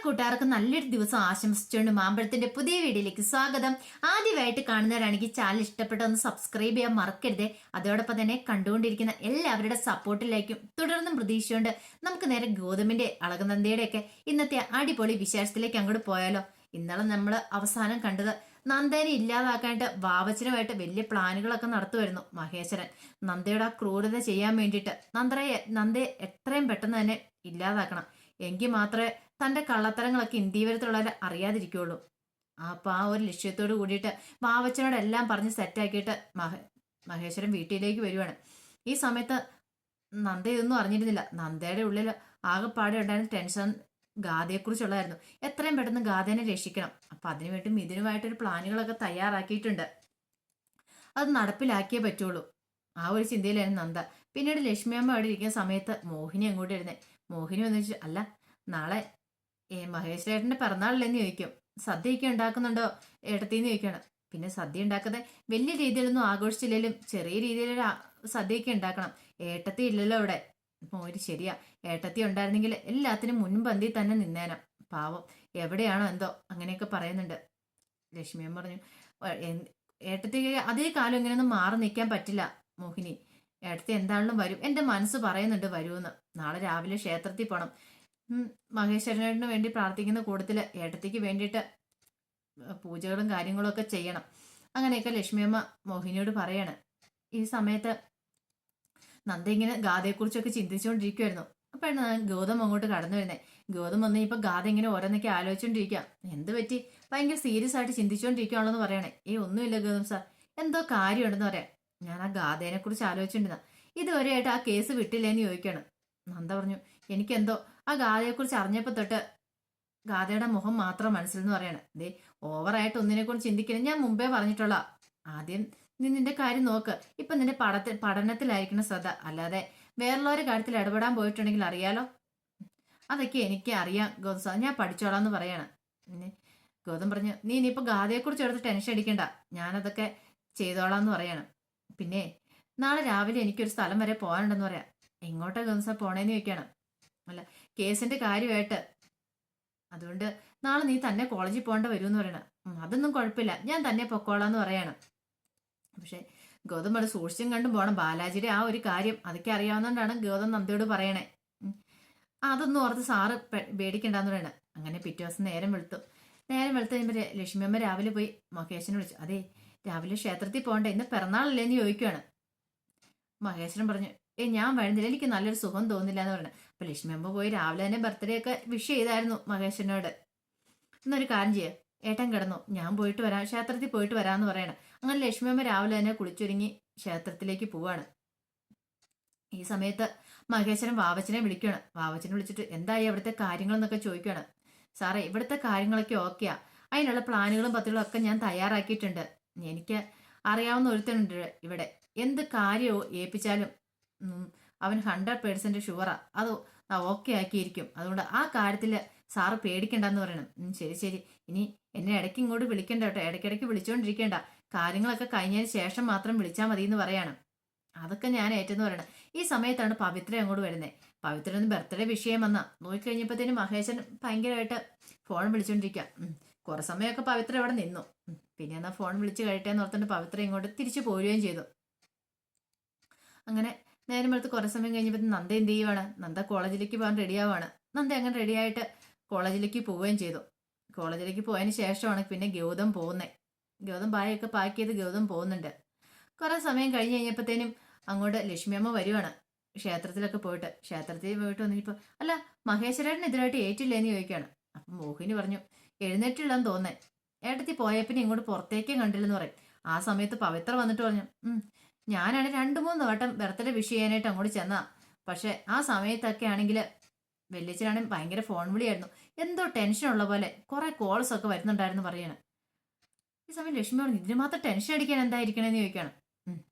കൂട്ടുകാർക്ക് നല്ലൊരു ദിവസം ആശംസിച്ചുകൊണ്ട് മാമ്പഴത്തിന്റെ പുതിയ വീഡിയോയിലേക്ക് സ്വാഗതം. ആദ്യമായിട്ട് കാണുന്നവരാണെങ്കിൽ ചാനൽ ഇഷ്ടപ്പെട്ട ഒന്ന് സബ്സ്ക്രൈബ് ചെയ്യാൻ മറക്കരുത്. അതോടൊപ്പം തന്നെ കണ്ടുകൊണ്ടിരിക്കുന്ന എല്ലാവരുടെ സപ്പോർട്ടിലേക്കും തുടർന്നും പ്രതീക്ഷയുണ്ട്. നമുക്ക് നേരെ ഗൗതമിന്റെ അളകനന്ദയുടെ ഒക്കെ ഇന്നത്തെ അടിപൊളി വിശേഷത്തിലേക്ക് അങ്ങോട്ട് പോയാലോ. ഇന്നലെ നമ്മൾ അവസാനം കണ്ടത് നന്ദേനെ ഇല്ലാതാക്കാനായിട്ട് വാവച്ചനുമായിട്ട് വലിയ പ്ലാനുകളൊക്കെ നടത്തുമായിരുന്നു മഹേശ്വരൻ. നന്ദയുടെ ആ ക്രൂരത ചെയ്യാൻ വേണ്ടിയിട്ട് നന്ദയെ എത്രയും പെട്ടെന്ന് തന്നെ ഇല്ലാതാക്കണം. എങ്കിൽ മാത്രമേ തന്റെ കള്ളത്തരങ്ങളൊക്കെ ഇന്ത്യവരത്തുള്ളവരെ അറിയാതിരിക്കുള്ളൂ. അപ്പൊ ആ ഒരു ലക്ഷ്യത്തോട് കൂടിയിട്ട് വാവച്ചനോട് എല്ലാം പറഞ്ഞ് സെറ്റാക്കിയിട്ട് മഹേശ്വരൻ വീട്ടിലേക്ക് വരുവാണ്. ഈ സമയത്ത് നന്ദ ഇതൊന്നും അറിഞ്ഞിരുന്നില്ല. നന്ദയുടെ ഉള്ളിൽ ആകെപ്പാടെ ഉണ്ടായിരുന്ന ടെൻഷൻ ഗാഥയെക്കുറിച്ചുള്ളതായിരുന്നു. എത്രയും പെട്ടെന്ന് ഗാഥേനെ രക്ഷിക്കണം. അപ്പൊ അതിനുവേണ്ടി ഇതിനുമായിട്ടൊരു പ്ലാനുകളൊക്കെ തയ്യാറാക്കിയിട്ടുണ്ട്. അത് നടപ്പിലാക്കിയേ പറ്റുള്ളൂ. ആ ഒരു ചിന്തയിലായിരുന്നു നന്ദ. പിന്നീട് ലക്ഷ്മിയമ്മ അവിടെ ഇരിക്കുന്ന സമയത്ത് മോഹിനി അങ്ങോട്ട് ഇരുന്നേ. മോഹിനി വന്നു വെച്ചു, അല്ല നാളെ മഹേഷ് ഏട്ടന്റെ പിറന്നാളില്ലെന്ന് ചോദിക്കും. സദ്യയൊക്കെ ഉണ്ടാക്കുന്നുണ്ടോ ഏട്ടത്തിന്ന് ചോദിക്കണം. പിന്നെ സദ്യ ഉണ്ടാക്കാതെ വലിയ രീതിയിലൊന്നും ആഘോഷിച്ചില്ലെങ്കിലും ചെറിയ രീതിയിലൊരു സദ്യയൊക്കെ ഉണ്ടാക്കണം. ഏട്ടത്തി ഇല്ലല്ലോ അവിടെ. മോര് ശരിയാ, ഏട്ടത്തി ഉണ്ടായിരുന്നെങ്കിൽ എല്ലാത്തിനും മുൻപന്തി തന്നെ നിന്നേനം. പാവം എവിടെയാണോ എന്തോ അങ്ങനെയൊക്കെ പറയുന്നുണ്ട്. ലക്ഷ്മിയമ്മ പറഞ്ഞു, ഏട്ടത്തിക്ക് അതേ കാലം ഇങ്ങനെയൊന്നും മാറി നിൽക്കാൻ പറ്റില്ല മോഹിനി. ഏട്ടത്തി എന്താണെങ്കിലും വരും, എന്റെ മനസ്സ് പറയുന്നുണ്ട് വരുമെന്ന്. നാളെ രാവിലെ ക്ഷേത്രത്തിൽ പോണം. മഹേശ്വരന് വേണ്ടി പ്രാർത്ഥിക്കുന്ന കൂട്ടത്തില് ഏട്ടത്തിക്ക് വേണ്ടിയിട്ട് പൂജകളും കാര്യങ്ങളും ഒക്കെ ചെയ്യണം. അങ്ങനെയൊക്കെ ലക്ഷ്മിയമ്മ മോഹിനിയോട് പറയാണ്. ഈ സമയത്ത് നന്ദ ഇങ്ങനെ ഗാഥയെക്കുറിച്ചൊക്കെ ചിന്തിച്ചുകൊണ്ടിരിക്കുവായിരുന്നു. അപ്പോഴാണ് ഗൗതം അങ്ങോട്ട് കടന്നു വരുന്നത്. ഗൗതം വന്ന് ഇപ്പൊ ഗാഥ ഇങ്ങനെ ഓരോന്നൊക്കെ ആലോചിച്ചോണ്ടിരിക്കാം. എന്ത് പറ്റി, ഭയങ്കര സീരിയസ് ആയിട്ട് ചിന്തിച്ചുകൊണ്ടിരിക്കുകയാണെന്ന് പറയണേ. ഒന്നുമില്ല ഗൗതം സാർ, എന്തോ കാര്യമുണ്ടെന്ന് പറയാം. ഞാൻ ആ ഗാഥേനെ കുറിച്ച് ആലോചിച്ചിട്ടുണ്ടാ. ഇതുവരെയായിട്ട് ആ കേസ് വിട്ടില്ലേന്ന് ചോദിക്കാണ്. നന്ദ പറഞ്ഞു, എനിക്കെന്തോ ആ ഗാഥയെക്കുറിച്ച് അറിഞ്ഞപ്പോ തൊട്ട് ഗാഥയുടെ മുഖം മാത്രം മനസ്സിലെന്ന് പറയണം. ദേ ഓവറായിട്ട് ഒന്നിനെ കുറിച്ച് ചിന്തിക്കണം. ഞാൻ മുമ്പേ പറഞ്ഞിട്ടുള്ള ആദ്യം നീ നിന്റെ കാര്യം നോക്ക്. ഇപ്പൊ നിന്റെ പഠനത്തിലായിരിക്കണം ശ്രദ്ധ, അല്ലാതെ വേറുള്ളവരുടെ കാര്യത്തിൽ ഇടപെടാൻ പോയിട്ടുണ്ടെങ്കിൽ അറിയാലോ. അതൊക്കെ എനിക്ക് അറിയാം ഗൗതം സാർ, ഞാൻ പഠിച്ചോളാന്ന് പറയാണ്. പിന്നെ ഗൗതം പറഞ്ഞു, നീ ഇനിയിപ്പോ ഗാഥയെക്കുറിച്ച് എടുത്ത് ടെൻഷൻ അടിക്കണ്ട, ഞാനതൊക്കെ ചെയ്തോളാന്ന് പറയാണ്. പിന്നെ നാളെ രാവിലെ എനിക്കൊരു സ്ഥലം വരെ പോകാനുണ്ടെന്ന് പറയാം. എങ്ങോട്ടാ ഗൗതം സാർ പോണേന്ന് ചോദിക്കാണ്. അല്ല, കേസിന്റെ കാര്യമായിട്ട്, അതുകൊണ്ട് നാളെ നീ തന്നെ കോളേജിൽ പോകേണ്ട വരുമെന്ന് പറയണം. അതൊന്നും കുഴപ്പമില്ല, ഞാൻ തന്നെ പൊക്കോളാന്ന് പറയാണ്. പക്ഷെ ഗൗതം അത് സൂക്ഷിച്ചും കണ്ടും പോണം. ബാലാജിയുടെ ആ ഒരു കാര്യം അതൊക്കെ അറിയാവുന്നതുകൊണ്ടാണ് ഗൗതം നന്ദയോട് പറയണേ. അതൊന്നും ഓർത്ത് സാറ് പേടിക്കണ്ടെന്ന് പറയണ. അങ്ങനെ പിറ്റേ ദിവസം നേരം വെളുത്തു കഴിയുമ്പോൾ ലക്ഷ്മിയമ്മ രാവിലെ പോയി മഹേശ്വരനെ വിളിച്ചു. അതെ രാവിലെ ക്ഷേത്രത്തിൽ പോകണ്ടേ, ഇന്ന് പിറന്നാളല്ലേന്ന് ചോദിക്കുവാണ്. മഹേശ്വരൻ പറഞ്ഞു, ഞാൻ വരുന്നില്ല, എനിക്ക് നല്ലൊരു സുഖം തോന്നില്ല എന്ന് പറഞ്ഞു. അപ്പൊ ലക്ഷ്മിയമ്മ പോയി രാവിലെ തന്നെ ബർത്ത്ഡേ ഒക്കെ വിഷ് ചെയ്തായിരുന്നു മഹേശ്വരനോട്. എന്നൊരു കാര്യം ചെയ്യാം, ഏട്ടൻ കിടന്നു, ഞാൻ പോയിട്ട് വരാം, ക്ഷേത്രത്തിൽ പോയിട്ട് വരാമെന്ന് പറയണം. അങ്ങനെ ലക്ഷ്മിയമ്മ രാവിലെ തന്നെ കുളിച്ചൊരുങ്ങി ക്ഷേത്രത്തിലേക്ക് പോവാണ്. ഈ സമയത്ത് മഹേശ്വരൻ വാവച്ചനെ വിളിക്കുകയാണ്. വാവച്ചനെ വിളിച്ചിട്ട് എന്തായി അവിടുത്തെ കാര്യങ്ങൾ എന്നൊക്കെ ചോദിക്കുകയാണ്. സാറേ ഇവിടുത്തെ കാര്യങ്ങളൊക്കെ ഓക്കെയാ, അതിനുള്ള പ്ലാനുകളും പത്തുകളും ഒക്കെ ഞാൻ തയ്യാറാക്കിയിട്ടുണ്ട്. എനിക്ക് അറിയാവുന്ന ഒരുത്തനുണ്ട് ഇവിടെ, എന്ത് കാര്യവും ഏൽപ്പിച്ചാലും അവൻ 100% ഷുവറാ, അത് ഓക്കെ ആക്കിയിരിക്കും. അതുകൊണ്ട് ആ കാര്യത്തില് സാറ് പേടിക്കണ്ടെന്ന് പറയണം. ശരി ശരി, ഇനി എന്നെ ഇടയ്ക്ക് ഇങ്ങോട്ട് വിളിക്കണ്ട കേട്ടോ, ഇടയ്ക്കിടയ്ക്ക് വിളിച്ചോണ്ടിരിക്കേണ്ട, കാര്യങ്ങളൊക്കെ കഴിഞ്ഞതിന് ശേഷം മാത്രം വിളിച്ചാൽ മതി എന്ന് പറയാണ്. അതൊക്കെ ഞാൻ ഏറ്റെന്ന് പറയണം. ഈ സമയത്താണ് പവിത്ര അങ്ങോട്ട് വരുന്നത്. പവിത്ര ഒന്ന് ബർത്ത്ഡേ വിഷയം വന്നാ നോക്കിക്കഴിഞ്ഞപ്പോഴത്തേനും മഹേശൻ ഭയങ്കരമായിട്ട് ഫോൺ വിളിച്ചോണ്ടിരിക്കുക. കുറെ സമയമൊക്കെ പവിത്ര അവിടെ നിന്നു. പിന്നെ എന്നാ ഫോൺ വിളിച്ച് കഴിയട്ടെന്ന് ഓർത്തുകൊണ്ട് പവിത്ര ഇങ്ങോട്ട് തിരിച്ചു പോരുകയും ചെയ്തു. അങ്ങനെ നേരം എടുത്ത് കുറെ സമയം കഴിഞ്ഞപ്പോൾ നന്ദ എന്ത് ചെയ്യുവാണ്, നന്ദ കോളേജിലേക്ക് പോകാൻ റെഡിയാവാണ്. നന്ദ അങ്ങനെ റെഡിയായിട്ട് കോളേജിലേക്ക് പോവുകയും ചെയ്തു. കോളേജിലേക്ക് പോയതിന് ശേഷമാണ് പിന്നെ ഗൗതം പോകുന്നത്. ഗൗതം ബായൊക്കെ പാക്ക് ചെയ്ത് ഗൗതം പോകുന്നുണ്ട്. കുറെ സമയം കഴിഞ്ഞ് കഴിഞ്ഞപ്പോഴത്തേനും അങ്ങോട്ട് ലക്ഷ്മിയമ്മ വരുവാണ്. ക്ഷേത്രത്തിലൊക്കെ പോയിട്ട് വന്നിപ്പോ, അല്ല മഹേശ്വരൻ എതിരായിട്ട് ഏറ്റില്ലേന്ന് ചോദിക്കുകയാണ്. അപ്പൊ മോഹിനി പറഞ്ഞു, എഴുന്നേറ്റില്ലെന്ന് തോന്നേ, ഏട്ടത്തി പോയപ്പിന്നെ ഇങ്ങോട്ട് പുറത്തേക്കേ കണ്ടില്ലെന്ന് പറയും. ആ സമയത്ത് പവിത്ര വന്നിട്ട് പറഞ്ഞു, ഞാനാണ് 2-3 വട്ടം ബർത്ത്ഡേ വിഷ് ചെയ്യാനായിട്ട് അങ്ങോട്ട് ചെന്നാ, പക്ഷെ ആ സമയത്തൊക്കെ ആണെങ്കിൽ വെല്ലിച്ചനാണെങ്കിൽ ഭയങ്കര ഫോൺ വിളിയായിരുന്നു, എന്തോ ടെൻഷൻ ഉള്ള പോലെ കുറെ കോൾസ് ഒക്കെ വരുന്നുണ്ടായിരുന്നു പറയാണ്. ഈ സമയം ലക്ഷ്മി പറഞ്ഞു, ഇതിന് മാത്രം ടെൻഷൻ അടിക്കാൻ എന്തായിരിക്കണേന്ന് ചോദിക്കുകയാണ്.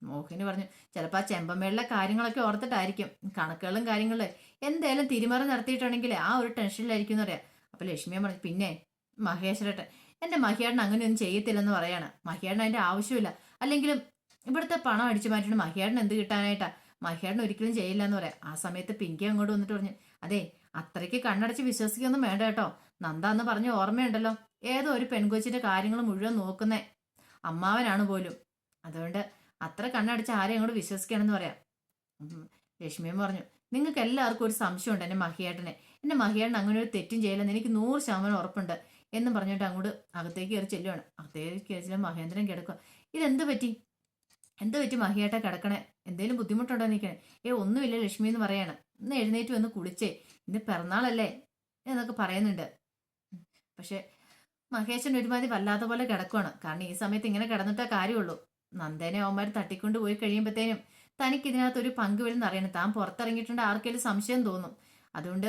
മോഹിനി പറഞ്ഞു, ചിലപ്പോൾ ആ ചെമ്പമ്മേളിലെ കാര്യങ്ങളൊക്കെ ഓർത്തിട്ടായിരിക്കും, കണക്കുകളും കാര്യങ്ങളും എന്തായാലും തിരിമറി നടത്തിയിട്ടുണ്ടെങ്കിൽ ആ ഒരു ടെൻഷനിലായിരിക്കും എന്ന് പറയാം. അപ്പൊ ലക്ഷ്മിയെ പറഞ്ഞു, പിന്നെ മഹേശ്വരട്ടെ, എന്റെ മഹിയേട്ടൻ അങ്ങനെയൊന്നും ചെയ്യത്തില്ലെന്ന് പറയാണ്. മഹിയേട്ടൻ അതിന്റെ ആവശ്യമില്ല, അല്ലെങ്കിലും ഇവിടുത്തെ പണം അടിച്ചു മാറ്റിയിട്ട് മഹിയേട്ടൻ എന്ത് കിട്ടാനായിട്ടാ, മഹിയേട്ടൻ ഒരിക്കലും ചെയ്യില്ല എന്ന് പറയാം. ആ സമയത്ത് പിങ്കി അങ്ങോട്ട് വന്നിട്ട് പറഞ്ഞു, അതെ അത്രയ്ക്ക് കണ്ണടച്ച് വിശ്വസിക്കൊന്നും വേണ്ട കേട്ടോ. നന്ദ എന്ന് പറഞ്ഞ ഓർമ്മയുണ്ടല്ലോ, ഏതോ ഒരു പെൺകൊച്ചിന്റെ കാര്യങ്ങൾ മുഴുവൻ നോക്കുന്നേ അമ്മാവനാണ് പോലും. അതുകൊണ്ട് അത്ര കണ്ണടച്ച് ആരെയും അങ്ങോട്ട് വിശ്വസിക്കണമെന്ന് പറയാം. ലക്ഷ്മിയും പറഞ്ഞു, നിങ്ങൾക്ക് എല്ലാവർക്കും ഒരു സംശയമുണ്ട് എന്റെ മഹിയേട്ടനെ. എന്റെ മഹിയേട്ടൻ അങ്ങനെ ഒരു തെറ്റും ചെയ്യില്ലെന്ന് എനിക്ക് 100% ഉറപ്പുണ്ട് എന്നും പറഞ്ഞിട്ട് അങ്ങോട്ട് അകത്തേക്ക് കയറി ചെല്ലുവാണ്. അകത്തേക്ക് കയറി ചെല്ലും മഹേന്ദ്രൻ കിടക്കുക. ഇതെന്ത് പറ്റി, എന്ത് പറ്റി മഹിയേട്ട കിടക്കണേ, എന്തെങ്കിലും ബുദ്ധിമുട്ടുണ്ടോ നിൽക്കണേ? ഒന്നുമില്ല ലക്ഷ്മി എന്ന് പറയാണ്. ഇന്ന് എഴുന്നേറ്റ് വന്ന് കുളിച്ചേ, ഇന്ന് പിറന്നാളല്ലേ എന്നൊക്കെ പറയുന്നുണ്ട്. പക്ഷെ മഹേശൻ ഒരുമാതിരി വല്ലാത്ത പോലെ കിടക്കുവാണ്. കാരണം ഈ സമയത്ത് ഇങ്ങനെ കിടന്നിട്ടേ കാര്യമുള്ളൂ. നന്ദേനെ അവന്മാർ തട്ടിക്കൊണ്ട് പോയി കഴിയുമ്പോഴത്തേനും തനിക്ക് ഇതിനകത്ത് ഒരു പങ്ക് വരുന്ന അറിയണം. താൻ പുറത്തിറങ്ങിയിട്ടുണ്ട് ആർക്കെങ്കിലും സംശയം തോന്നും. അതുകൊണ്ട്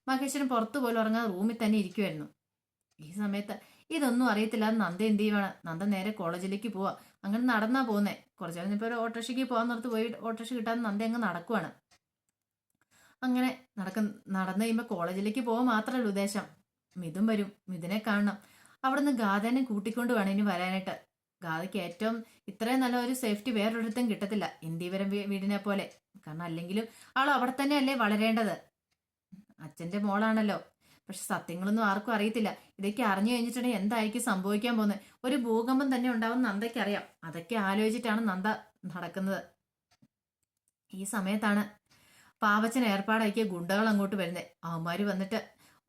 മഹേശ്വരൻ പുറത്തു പോലും ഇറങ്ങാതെ റൂമിൽ തന്നെ ഇരിക്കുമായിരുന്നു. ഈ സമയത്ത് ഇതൊന്നും അറിയത്തില്ലാതെ നന്ദ എന്ത് ചെയ്യുവാണ്, നന്ദ നേരെ കോളേജിലേക്ക് പോവാ. അങ്ങനെ നടന്നാ പോകുന്നേ. കുറച്ചു നേരം ഇപ്പോൾ ഒരു ഓട്ടോറിക്ഷയ്ക്ക് പോകാൻ നിർത്ത് പോയി ഓട്ടോറിക്ഷ കിട്ടാതെ നന്ദ അങ്ങ് നടക്കുവാണ്. അങ്ങനെ നടന്നു കഴിയുമ്പോൾ കോളേജിലേക്ക് പോകാൻ മാത്രമല്ല ഉദ്ദേശം. മിഥുൻ വരും, മിഥുനെ കാണണം. അവിടുന്ന് ഗാഥനെ കൂട്ടിക്കൊണ്ട് വേണം ഇനി വരാനായിട്ട്. ഗാഥയ്ക്ക് ഏറ്റവും ഇത്രയും നല്ല ഒരു സേഫ്റ്റി വേറൊരിടത്തും കിട്ടത്തില്ല ഇന്ത്യവരം വീടിനെ പോലെ. കാരണം അല്ലെങ്കിലും ആൾ അവിടെ തന്നെ അല്ലേ വളരേണ്ടത്, അച്ഛന്റെ മോളാണല്ലോ. പക്ഷെ സത്യങ്ങളൊന്നും ആർക്കും അറിയത്തില്ല. ഇതൊക്കെ അറിഞ്ഞു കഴിഞ്ഞിട്ടുണ്ടെങ്കിൽ എന്തായിരിക്കും സംഭവിക്കാൻ പോകുന്നത്. ഒരു ഭൂകമ്പം തന്നെ ഉണ്ടാവും നന്ദയ്ക്ക് അറിയാം. അതൊക്കെ ആലോചിച്ചിട്ടാണ് നന്ദ നടക്കുന്നത്. ഈ സമയത്താണ് പാവച്ചൻ ഏർപ്പാടാക്കിയ ഗുണ്ടകൾ അങ്ങോട്ട് വരുന്നത്. അവന്മാര് വന്നിട്ട്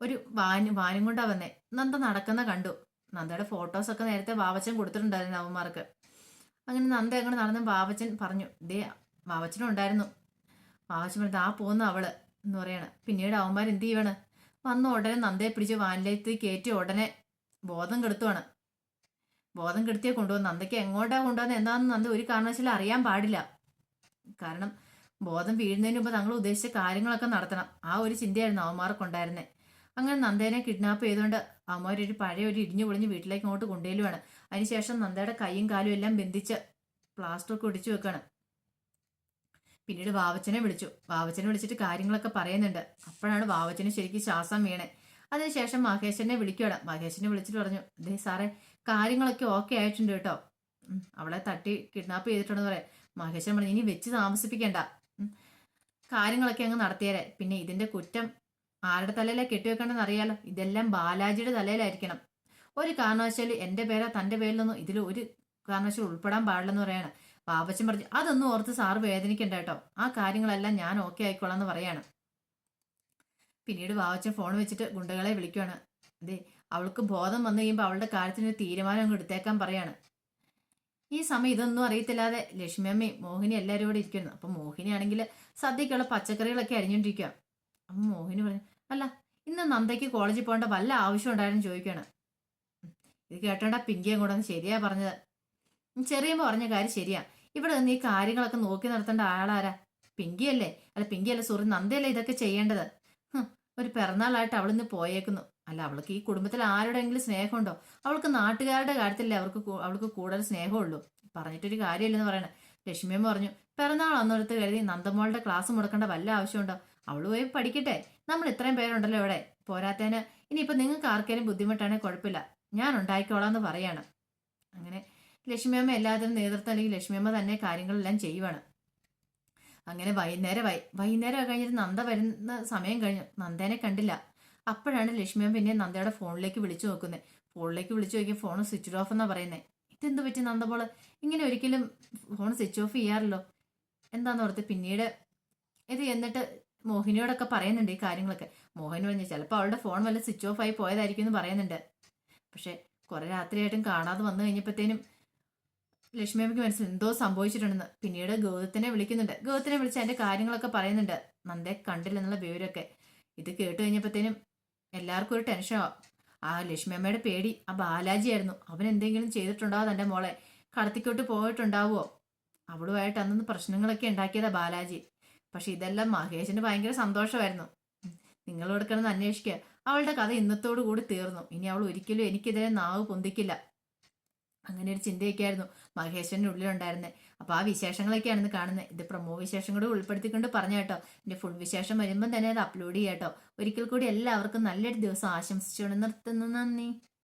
ഒരു വാനും കൊണ്ടാ വന്നേ. നന്ദ നടക്കുന്ന കണ്ടു. നന്ദയുടെ ഫോട്ടോസൊക്കെ നേരത്തെ വാവച്ചൻ കൊടുത്തിട്ടുണ്ടായിരുന്നു അവന്മാർക്ക്. അങ്ങനെ നന്ദ അങ്ങനെ നടന്ന് വാവച്ചൻ പറഞ്ഞു, ദേ വാവച്ചനും ഉണ്ടായിരുന്നു. വാവച്ചൻ പറഞ്ഞു, ആ പോന്നു അവള് എന്ന് പറയാണ്. പിന്നീട് അവന്മാർ എന്ത് ചെയ്യുവാണ്, വന്ന ഉടനെ നന്ദയെ പിടിച്ച് വാനിലേക്ക് കയറ്റി ഉടനെ ബോധം കെടുത്തുവാണ്. ബോധം കെടുത്തിയെ കൊണ്ടുപോകും. നന്ദയ്ക്ക് എങ്ങോട്ടാ കൊണ്ടുവന്നത് എന്താണെന്ന് നന്ദ ഒരു കാരണവശാലും അറിയാൻ പാടില്ല. കാരണം ബോധം വീഴുന്നതിന് മുമ്പ് തങ്ങൾ ഉദ്ദേശിച്ച കാര്യങ്ങളൊക്കെ നടത്തണം. ആ ഒരു ചിന്തയായിരുന്നു അവന്മാർക്കുണ്ടായിരുന്നത്. അങ്ങനെ നന്ദേനെ കിഡ്നാപ്പ് ചെയ്തുകൊണ്ട് അവന്മാരൊരു പഴയ ഒരു ഇടിഞ്ഞു പൊളിഞ്ഞ് വീട്ടിലേക്ക് അങ്ങോട്ട് കൊണ്ടുപോയിലുവാണ്. അതിനുശേഷം നന്ദയുടെ കൈയും കാലും എല്ലാം ബന്ധിച്ച് പ്ലാസ്റ്ററൊക്കെ ഒടിച്ചു വെക്കാണ്. പിന്നീട് വാവച്ചനെ വിളിച്ചിട്ട് കാര്യങ്ങളൊക്കെ പറയുന്നുണ്ട്. അപ്പോഴാണ് വാവച്ചന് ശരിക്കും ശ്വാസം വീണേ. അതിനുശേഷം മഹേശനെ വിളിക്കുകയാണ്. മഹേശനെ വിളിച്ചിട്ട് പറഞ്ഞു, ദേ സാറേ കാര്യങ്ങളൊക്കെ ഓക്കെ ആയിട്ടുണ്ട് കേട്ടോ, അവളെ തട്ടി കിഡ്നാപ്പ് ചെയ്തിട്ടുണ്ടെന്ന് പറയാം. മഹേശൻ പറഞ്ഞു, ഇനി വെച്ച് താമസിപ്പിക്കണ്ട, കാര്യങ്ങളൊക്കെ അങ്ങ് നടത്തിയേരെ. പിന്നെ ഇതിന്റെ കുറ്റം ആരുടെ തലയിലെ കെട്ടിവെക്കണമെന്ന് അറിയാലോ. ഇതെല്ലാം ബാലാജിയുടെ തലയിലായിരിക്കണം. ഒരു കാരണവശാലും എന്റെ പേരോ തന്റെ പേരിലൊന്നും ഇതിൽ ഒരു കാരണവശാലും ഉൾപ്പെടാൻ പാടില്ലെന്ന് പറയാണ്. പാപ്പച്ചൻ പറഞ്ഞു, അതൊന്നും ഓർത്ത് സാറ് വേദനിക്കണ്ട കേട്ടോ, ആ കാര്യങ്ങളെല്ലാം ഞാൻ ഓക്കെ ആയിക്കോളാം എന്ന് പറയാണ്. പിന്നീട് വാവച്ചൻ ഫോൺ വെച്ചിട്ട് ഗുണ്ടകളെ വിളിക്കുകയാണ്. അതെ, അവൾക്ക് ബോധം വന്നു കഴിയുമ്പോൾ അവളുടെ കാര്യത്തിന് ഒരു തീരുമാനം അങ്ങ് എടുത്തേക്കാൻ പറയാണ്. ഈ സമയം ഇതൊന്നും അറിയത്തില്ലാതെ ലക്ഷ്മിയമ്മയും മോഹിനി എല്ലാവരും കൂടെ ഇരിക്കുന്നു. അപ്പൊ മോഹിനി ആണെങ്കിൽ സദ്യക്കുള്ള പച്ചക്കറികളൊക്കെ അരിഞ്ഞോണ്ടിരിക്കുക. അപ്പൊ മോഹിനി പറഞ്ഞു, അല്ല ഇന്ന് നന്ദയ്ക്ക് കോളേജിൽ പോകേണ്ട വല്ല ആവശ്യം ഉണ്ടായിരുന്നു ചോദിക്കുകയാണ്. ഇത് കേട്ടോണ്ടാ പിങ്കിയും കൂടെ ശരിയാ പറഞ്ഞത്. ചെറിയമ്മ പറഞ്ഞ കാര്യം ശരിയാ. ഇവിടെ നിന്ന് ഈ കാര്യങ്ങളൊക്കെ നോക്കി നടത്തേണ്ട ആളാരാ? പിങ്കിയല്ലേ? അല്ല പിങ്കിയല്ല, സോറി നന്ദയല്ലേ ഇതൊക്കെ ചെയ്യേണ്ടത്. ഒരു പിറന്നാളായിട്ട് അവളിന്ന് പോയേക്കുന്നു. അല്ല അവൾക്ക് ഈ കുടുംബത്തിൽ ആരുടെയെങ്കിലും സ്നേഹമുണ്ടോ? അവൾക്ക് നാട്ടുകാരുടെ കാര്യത്തിലല്ലേ അവൾക്ക് കൂടുതൽ സ്നേഹമുള്ളൂ. പറഞ്ഞിട്ടൊരു കാര്യമില്ലെന്ന് പറയണേ. ലക്ഷ്മിയമ്മ പറഞ്ഞു, പിറന്നാൾ അന്നോടത്ത് കരുതി നന്ദമോളുടെ ക്ലാസ് മുടക്കേണ്ട വല്ല ആവശ്യമുണ്ടോ? അവള് പോയി പഠിക്കട്ടെ, നമ്മൾ ഇത്രയും പേരുണ്ടല്ലോ ഇവിടെ. പോരാത്തേന് ഇനിയിപ്പോ നിങ്ങൾക്ക് ആർക്കെങ്കിലും ബുദ്ധിമുട്ടാണെങ്കിൽ കുഴപ്പമില്ല, ഞാൻ ഉണ്ടായിക്കോളാന്ന് പറയാണ്. അങ്ങനെ ലക്ഷ്മിയമ്മ എല്ലാത്തിനും നേതൃത്വം അല്ലെങ്കിൽ ലക്ഷ്മിയമ്മ തന്നെ കാര്യങ്ങളെല്ലാം ചെയ്യുവാണ്. അങ്ങനെ വൈകുന്നേരം കഴിഞ്ഞിട്ട് നന്ദ വരുന്ന സമയം കഴിഞ്ഞു. നന്ദേനെ കണ്ടില്ല. അപ്പോഴാണ് ലക്ഷ്മിയമ്മ പിന്നെ നന്ദയുടെ ഫോണിലേക്ക് വിളിച്ചു നോക്കുന്നത്. ഫോണിലേക്ക് വിളിച്ചു നോക്കിയ ഫോൺ സ്വിച്ച് ഓഫ് എന്നാ പറയുന്നത്. ഇതെന്ത് പറ്റി നന്ദമോള് ഇങ്ങനെ ഒരിക്കലും ഫോൺ സ്വിച്ച് ഓഫ് ചെയ്യാറല്ലോ എന്താന്ന് ഓർത്ത് പിന്നീട് ഇത് എന്നിട്ട് മോഹിനിയോടൊക്കെ പറയുന്നുണ്ട് ഈ കാര്യങ്ങളൊക്കെ. മോഹിനി പറഞ്ഞു, ചിലപ്പോൾ അവളുടെ ഫോൺ വല്ല സ്വിച്ച് ഓഫ് ആയി പോയതായിരിക്കും എന്ന് പറയുന്നുണ്ട്. പക്ഷെ കുറെ രാത്രിയായിട്ടും കാണാതെ വന്നു കഴിഞ്ഞപ്പോഴത്തേനും ലക്ഷ്മിയമ്മയ്ക്ക് മനസ്സിൽ എന്തോ സംഭവിച്ചിട്ടുണ്ടെന്ന്. പിന്നീട് ഗൗതത്തിനെ വിളിക്കുന്നുണ്ട്. ഗൗതത്തിനെ വിളിച്ച് അതിന്റെ കാര്യങ്ങളൊക്കെ പറയുന്നുണ്ട്, നന്ദയെ കണ്ടില്ലെന്നുള്ള വിവരമൊക്കെ. ഇത് കേട്ട് കഴിഞ്ഞപ്പോഴത്തേനും എല്ലാവർക്കും ഒരു ടെൻഷനാവും. ആ ലക്ഷ്മിയമ്മയുടെ പേടി ആ ബാലാജി ആയിരുന്നു. അവൻ എന്തെങ്കിലും ചെയ്തിട്ടുണ്ടാവോ, തന്റെ മോളെ കടത്തിക്കോട്ട് പോയിട്ടുണ്ടാവുമോ? അവളുമായിട്ട് അന്നൊന്ന് പ്രശ്നങ്ങളൊക്കെ ഉണ്ടാക്കിയതാ ബാലാജി. പക്ഷെ ഇതെല്ലാം മഹേഷിന് ഭയങ്കര സന്തോഷമായിരുന്നു. നിങ്ങളോട് കിടന്ന് അന്വേഷിക്കുക, അവളുടെ കഥ ഇന്നത്തോടു കൂടി തീർന്നു. ഇനി അവൾ ഒരിക്കലും എനിക്കെതിരെ നാവ് പൊന്തിക്കില്ല. അങ്ങനെ ഒരു ചിന്തയൊക്കെയായിരുന്നു മഹേശ്വരൻ്റെ ഉള്ളിലുണ്ടായിരുന്നത്. അപ്പൊ ആ വിശേഷങ്ങളൊക്കെയാണ് ഇന്ന് കാണുന്നത്. ഇത് പ്രൊമോ വിശേഷം കൂടെ ഉൾപ്പെടുത്തിക്കൊണ്ട് പറഞ്ഞു കേട്ടോ. എന്റെ ഫുൾ വിശേഷം വരുമ്പം തന്നെ അത് അപ്ലോഡ് ചെയ്യാട്ടോ. ഒരിക്കൽ കൂടി എല്ലാവർക്കും നല്ലൊരു ദിവസം ആശംസിച്ചുകൊണ്ട് നിർത്തുന്നു. നന്ദി.